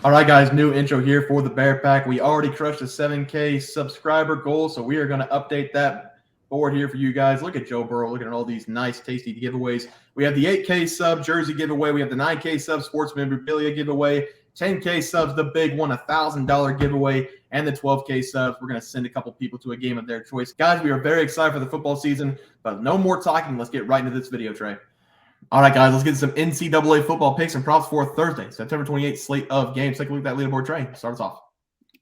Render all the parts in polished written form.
All right, guys, new intro here for the Bear Pack. We already crushed the 7K subscriber goal, so we are going to update that board here for you guys. Look at Joe Burrow, looking at all these nice, tasty giveaways. We have the 8K sub jersey giveaway. We have the 9K sub sports memorabilia giveaway, 10K subs, the big one, $1,000 giveaway, and the 12K subs. We're going to send a couple people to a game of their choice. Guys, we are very excited for the football season, but no more talking. Let's get right into this video, Trey. All right, guys, let's get some NCAA football picks and props for Thursday, September 28th slate of games. Take a look at that leaderboard, Trey. Start us off.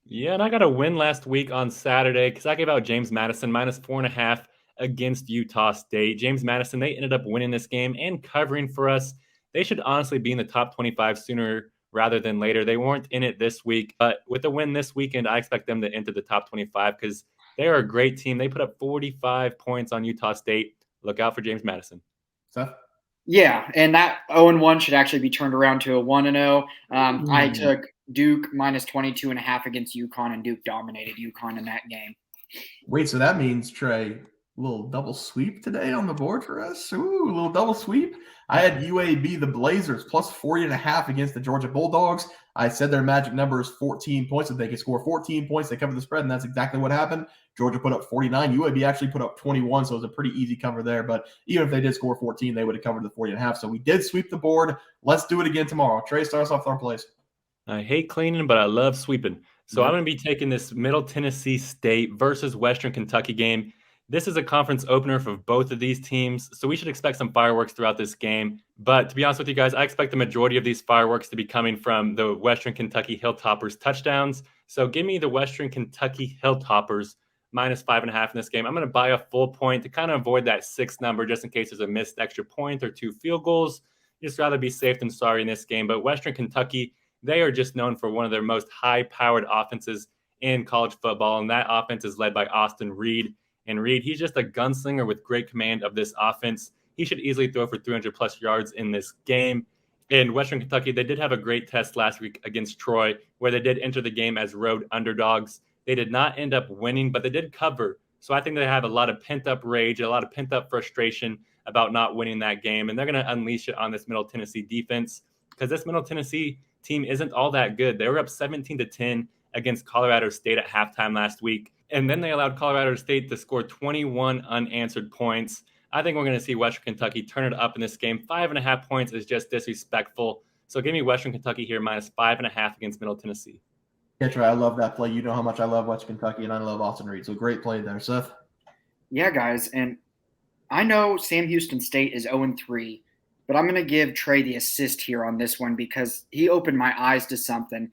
Yeah, and I got a win last week on Saturday because I gave out James Madison -4.5 against Utah State. James Madison, they ended up winning this game and covering for us. They should honestly be in the top 25 sooner rather than later. They weren't in it this week, but with a win this weekend, I expect them to enter the top 25 because they are a great team. They put up 45 points on Utah State. Look out for James Madison. Seth? Yeah, and that 0-1 should actually be turned around to a 1-0. I took Duke -22.5 against UConn, and Duke dominated UConn in that game. Wait, so that means, Trey, a little double sweep today on the board for us? Ooh, a little double sweep. I had UAB, the Blazers, +40.5 against the Georgia Bulldogs. I said their magic number is 14 points. If they could score 14 points, they cover the spread, and that's exactly what happened. Georgia put up 49. UAB actually put up 21, so it was a pretty easy cover there. But even if they did score 14, they would have covered the 40.5. So we did sweep the board. Let's do it again tomorrow. Trey, start us off with our plays. I hate cleaning, but I love sweeping. So I'm going to be taking this Middle Tennessee State versus Western Kentucky game. This is a conference opener for both of these teams, so we should expect some fireworks throughout this game. But to be honest with you guys, I expect the majority of these fireworks to be coming from the Western Kentucky Hilltoppers touchdowns. So give me the Western Kentucky Hilltoppers -5.5 in this game. I'm going to buy a full point to kind of avoid that 6 number just in case there's a missed extra point or 2 field goals. Just rather be safe than sorry in this game. But Western Kentucky, they are just known for one of their most high-powered offenses in college football, and that offense is led by Austin Reed. And Reed, he's just a gunslinger with great command of this offense. He should easily throw for 300-plus yards in this game. In Western Kentucky, they did have a great test last week against Troy, where they did enter the game as road underdogs. They did not end up winning, but they did cover. So I think they have a lot of pent-up rage, a lot of pent-up frustration about not winning that game, and they're going to unleash it on this Middle Tennessee defense because this Middle Tennessee team isn't all that good. They were up 17-10 against Colorado State at halftime last week. And then they allowed Colorado State to score 21 unanswered points. I think we're going to see Western Kentucky turn it up in this game. 5.5 points is just disrespectful. So give me Western Kentucky here -5.5 against Middle Tennessee. Yeah, Trey, I love that play. You know how much I love Western Kentucky, and I love Austin Reed. So great play there, Seth. Yeah, guys, and I know Sam Houston State is 0-3, but I'm going to give Trey the assist here on this one because he opened my eyes to something.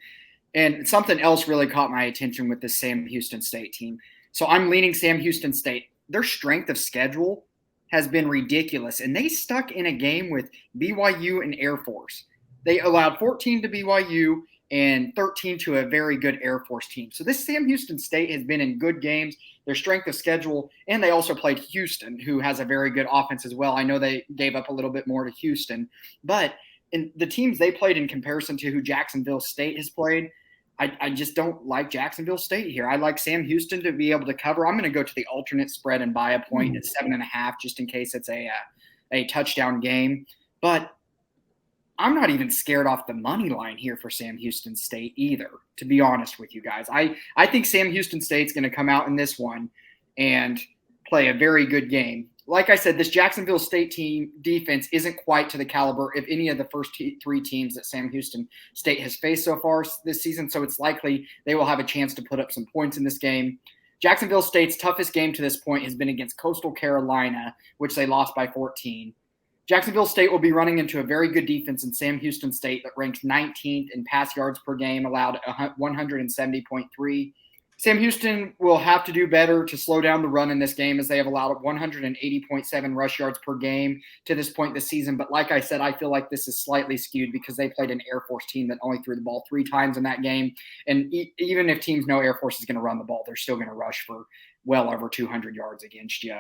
And something else really caught my attention with this Sam Houston State team. So I'm leaning Sam Houston State. Their strength of schedule has been ridiculous, and they stuck in a game with BYU and Air Force. They allowed 14 to BYU and 13 to a very good Air Force team. So this Sam Houston State has been in good games, their strength of schedule, and they also played Houston, who has a very good offense as well. I know they gave up a little bit more to Houston, but in the teams they played in comparison to who Jacksonville State has played, I just don't like Jacksonville State here. I like Sam Houston to be able to cover. I'm going to go to the alternate spread and buy a point at 7.5 just in case it's a touchdown game. But I'm not even scared off the money line here for Sam Houston State either, to be honest with you guys. I think Sam Houston State's going to come out in this one and play a very good game. Like I said, this Jacksonville State team defense isn't quite to the caliber of any of the first 3 teams that Sam Houston State has faced so far this season, so it's likely they will have a chance to put up some points in this game. Jacksonville State's toughest game to this point has been against Coastal Carolina, which they lost by 14. Jacksonville State will be running into a very good defense in Sam Houston State that ranks 19th in pass yards per game, allowed 170.3. Sam Houston will have to do better to slow down the run in this game as they have allowed 180.7 rush yards per game to this point this season. But like I said, I feel like this is slightly skewed because they played an Air Force team that only threw the ball 3 times in that game. And even if teams know Air Force is going to run the ball, they're still going to rush for well over 200 yards against you.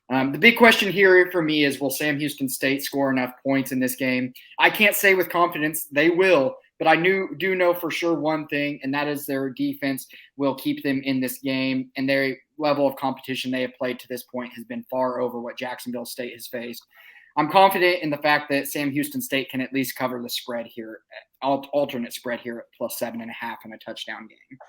The big question here for me is, will Sam Houston State score enough points in this game? I can't say with confidence they will, but I do know for sure one thing, and that is their defense will keep them in this game, and their level of competition they have played to this point has been far over what Jacksonville State has faced. I'm confident in the fact that Sam Houston State can at least cover the spread here, alternate spread here at plus 7.5 in a touchdown game.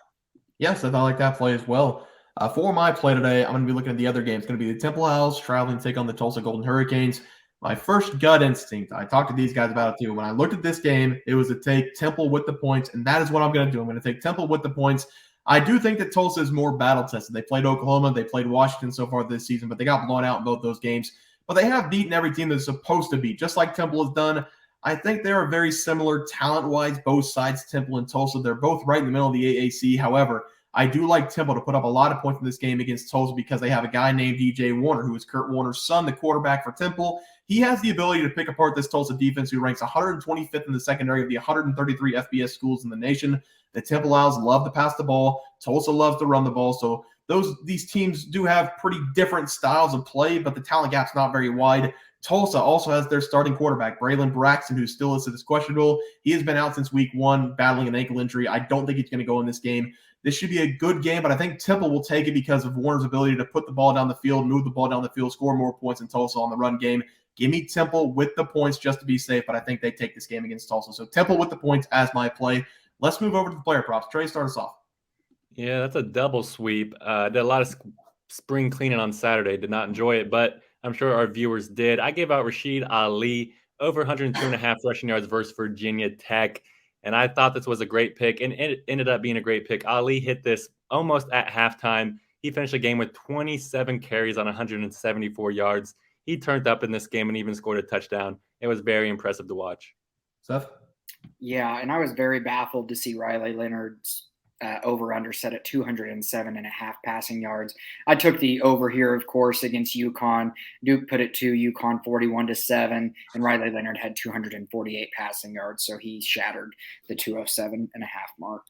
Yes, I like that play as well. For my play today, I'm going to be looking at the other game. It's going to be the Temple Owls traveling to take on the Tulsa Golden Hurricanes. My first gut instinct, I talked to these guys about it too. When I looked at this game, it was to take Temple with the points, and that is what I'm going to do. I'm going to take Temple with the points. I do think that Tulsa is more battle-tested. They played Oklahoma. They played Washington so far this season, but they got blown out in both those games. But they have beaten every team they're supposed to beat, just like Temple has done. I think they are very similar talent-wise, both sides, Temple and Tulsa. They're both right in the middle of the AAC. However, I do like Temple to put up a lot of points in this game against Tulsa because they have a guy named DJ Warner, who is Kurt Warner's son, the quarterback for Temple. He has the ability to pick apart this Tulsa defense, who ranks 125th in the secondary of the 133 FBS schools in the nation. The Temple Owls love to pass the ball. Tulsa loves to run the ball. So these teams do have pretty different styles of play, but the talent gap's not very wide. Tulsa also has their starting quarterback, Braylon Braxton, who still is questionable. He has been out since week 1, battling an ankle injury. I don't think he's going to go in this game. This should be a good game, but I think Temple will take it because of Warner's ability to put the ball down the field, move the ball down the field, score more points than Tulsa on the run game. Give me Temple with the points just to be safe, but I think they take this game against Tulsa. So Temple with the points as my play. Let's move over to the player props. Trey, start us off. Yeah, that's a double sweep. Did a lot of spring cleaning on Saturday. Did not enjoy it, but I'm sure our viewers did. I gave out Rashid Ali over 102.5 rushing yards versus Virginia Tech, and I thought this was a great pick, and it ended up being a great pick. Ali hit this almost at halftime. He finished the game with 27 carries on 174 yards. He turned up in this game and even scored a touchdown. It was very impressive to watch. Seth? Yeah, and I was very baffled to see Riley Leonard's over-under set at 207.5 passing yards. I took the over here, of course, against UConn. Duke put it to UConn 41-7, and Riley Leonard had 248 passing yards, so he shattered the 207.5 mark.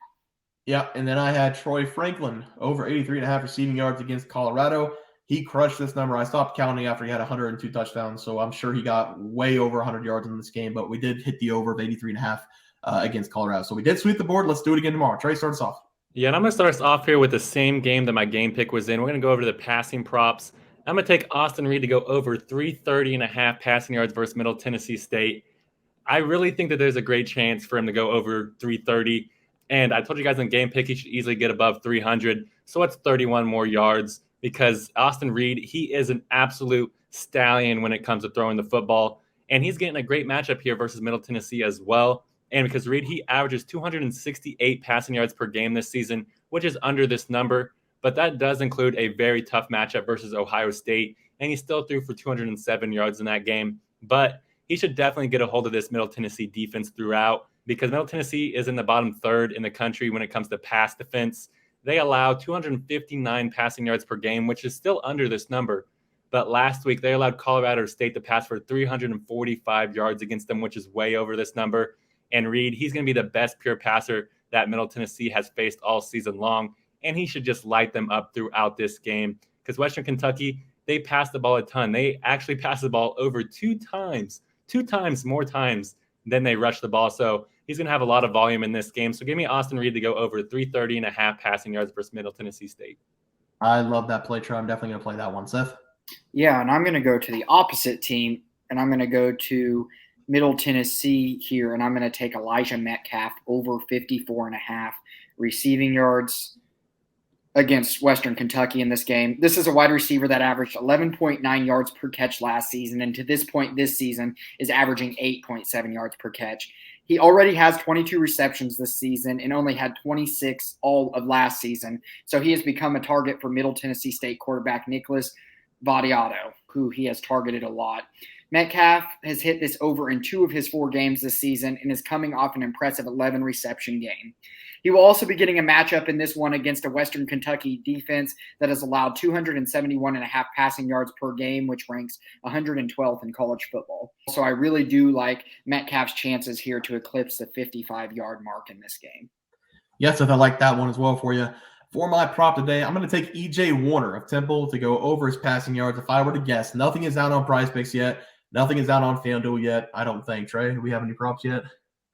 Yeah, and then I had Troy Franklin over 83.5 receiving yards against Colorado. He crushed this number. I stopped counting after he had 102 touchdowns, so I'm sure he got way over 100 yards in this game, but we did hit the over of 83.5 against Colorado. So we did sweep the board. Let's do it again tomorrow. Trey, start us off. Yeah, and I'm going to start us off here with the same game that my game pick was in. We're going to go over to the passing props. I'm going to take Austin Reed to go over 330.5 passing yards versus Middle Tennessee State. I really think that there's a great chance for him to go over 330. And I told you guys in game pick, he should easily get above 300. So it's 31 more yards because Austin Reed, he is an absolute stallion when it comes to throwing the football. And he's getting a great matchup here versus Middle Tennessee as well. And because Reed, he averages 268 passing yards per game this season, which is under this number. But that does include a very tough matchup versus Ohio State. And he still threw for 207 yards in that game. But he should definitely get a hold of this Middle Tennessee defense throughout because Middle Tennessee is in the bottom third in the country when it comes to pass defense. They allow 259 passing yards per game, which is still under this number. But last week, they allowed Colorado State to pass for 345 yards against them, which is way over this number. And Reed, he's going to be the best pure passer that Middle Tennessee has faced all season long. And he should just light them up throughout this game because Western Kentucky, they pass the ball a ton. They actually pass the ball over two times more times than they rush the ball. So he's going to have a lot of volume in this game. So give me Austin Reed to go over 330.5 passing yards versus Middle Tennessee State. I love that play, Trey. I'm definitely going to play that one. Seth? Yeah, and I'm going to go to the opposite team, and I'm going to go to Middle Tennessee here, and I'm going to take Elijah Metcalf over 54.5 receiving yards against Western Kentucky in this game. This is a wide receiver that averaged 11.9 yards per catch last season, and to this point this season is averaging 8.7 yards per catch. He already has 22 receptions this season and only had 26 all of last season, so he has become a target for Middle Tennessee State quarterback Nicholas Vadiato, who he has targeted a lot. Metcalf has hit this over in 2 of his 4 games this season and is coming off an impressive 11 reception game. He will also be getting a matchup in this one against a Western Kentucky defense that has allowed 271.5 passing yards per game, which ranks 112th in college football. So I really do like Metcalf's chances here to eclipse the 55-yard mark in this game. Yes, I like that one as well for you. For my prop today, I'm going to take E.J. Warner of Temple to go over his passing yards. If I were to guess, nothing is out on PrizePicks yet. Nothing is out on FanDuel yet, I don't think. Trey, do we have any props yet?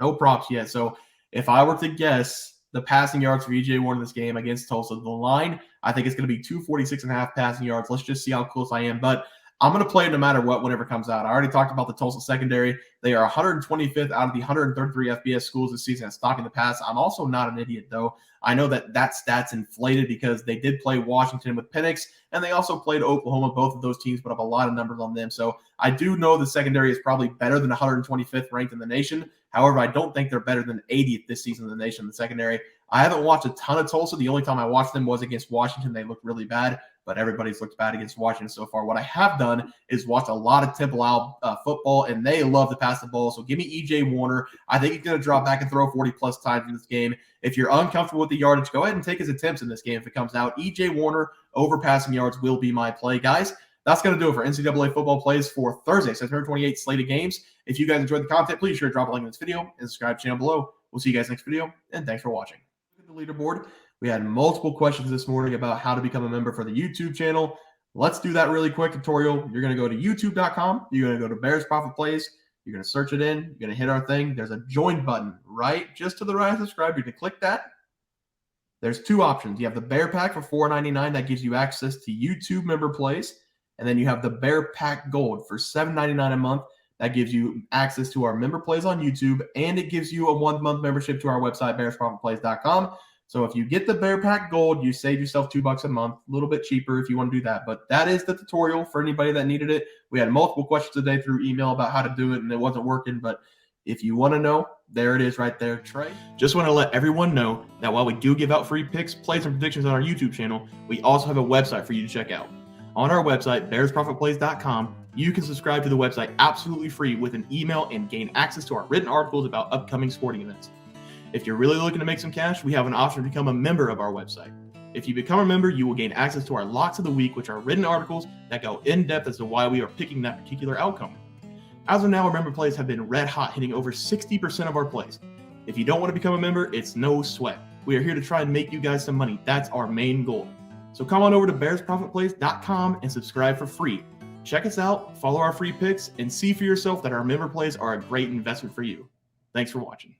No props yet. So if I were to guess the passing yards for E.J. Warner in this game against Tulsa, the line, I think it's going to be 246.5 passing yards. Let's just see how close I am. But I'm going to play it no matter what, whenever it comes out. I already talked about the Tulsa secondary. They are 125th out of the 133 FBS schools this season at stopping the pass. I'm also not an idiot, though. I know that stat's inflated because they did play Washington with Penix, and they also played Oklahoma. Both of those teams put up a lot of numbers on them. So I do know the secondary is probably better than 125th ranked in the nation. However, I don't think they're better than 80th this season in the nation, the secondary. I haven't watched a ton of Tulsa. The only time I watched them was against Washington. They looked really bad, but everybody's looked bad against Washington so far. What I have done is watch a lot of Temple Owl football, and they love to pass the ball. So give me E.J. Warner. I think he's going to drop back and throw 40-plus times in this game. If you're uncomfortable with the yardage, go ahead and take his attempts in this game if it comes out. E.J. Warner over passing yards will be my play. Guys, that's going to do it for NCAA football plays for Thursday, September 28th, slate of games. If you guys enjoyed the content, please sure to drop a like in this video and subscribe to the channel below. We'll see you guys next video, and thanks for watching. The leaderboard. We had multiple questions this morning about how to become a member for the YouTube channel. Let's do that really quick tutorial. You're going to go to youtube.com. You're going to go to Bears Profit Plays. You're going to search it in. You're going to hit our thing. There's a join button right just to the right of subscribe. You can click that. There's two options. You have the Bear Pack for $4.99. That gives you access to YouTube member plays. And then you have the Bear Pack Gold for $7.99 a month. That gives you access to our member plays on YouTube, and it gives you a 1-month membership to our website, bearsprofitplays.com. So if you get the Bear Pack Gold, you save yourself $2 a month, a little bit cheaper if you want to do that. But that is the tutorial for anybody that needed it. We had multiple questions today through email about how to do it, and it wasn't working. But if you want to know, there it is right there, Trey. Just want to let everyone know that while we do give out free picks, plays, and predictions on our YouTube channel, we also have a website for you to check out. On our website, bearsprofitplays.com, you can subscribe to the website absolutely free with an email and gain access to our written articles about upcoming sporting events. If you're really looking to make some cash, we have an option to become a member of our website. If you become a member, you will gain access to our Locks of the Week, which are written articles that go in depth as to why we are picking that particular outcome. As of now, our member plays have been red hot, hitting over 60% of our plays. If you don't want to become a member, it's no sweat. We are here to try and make you guys some money. That's our main goal. So come on over to bearsprofitplays.com and subscribe for free. Check us out, follow our free picks, and see for yourself that our member plays are a great investment for you. Thanks for watching.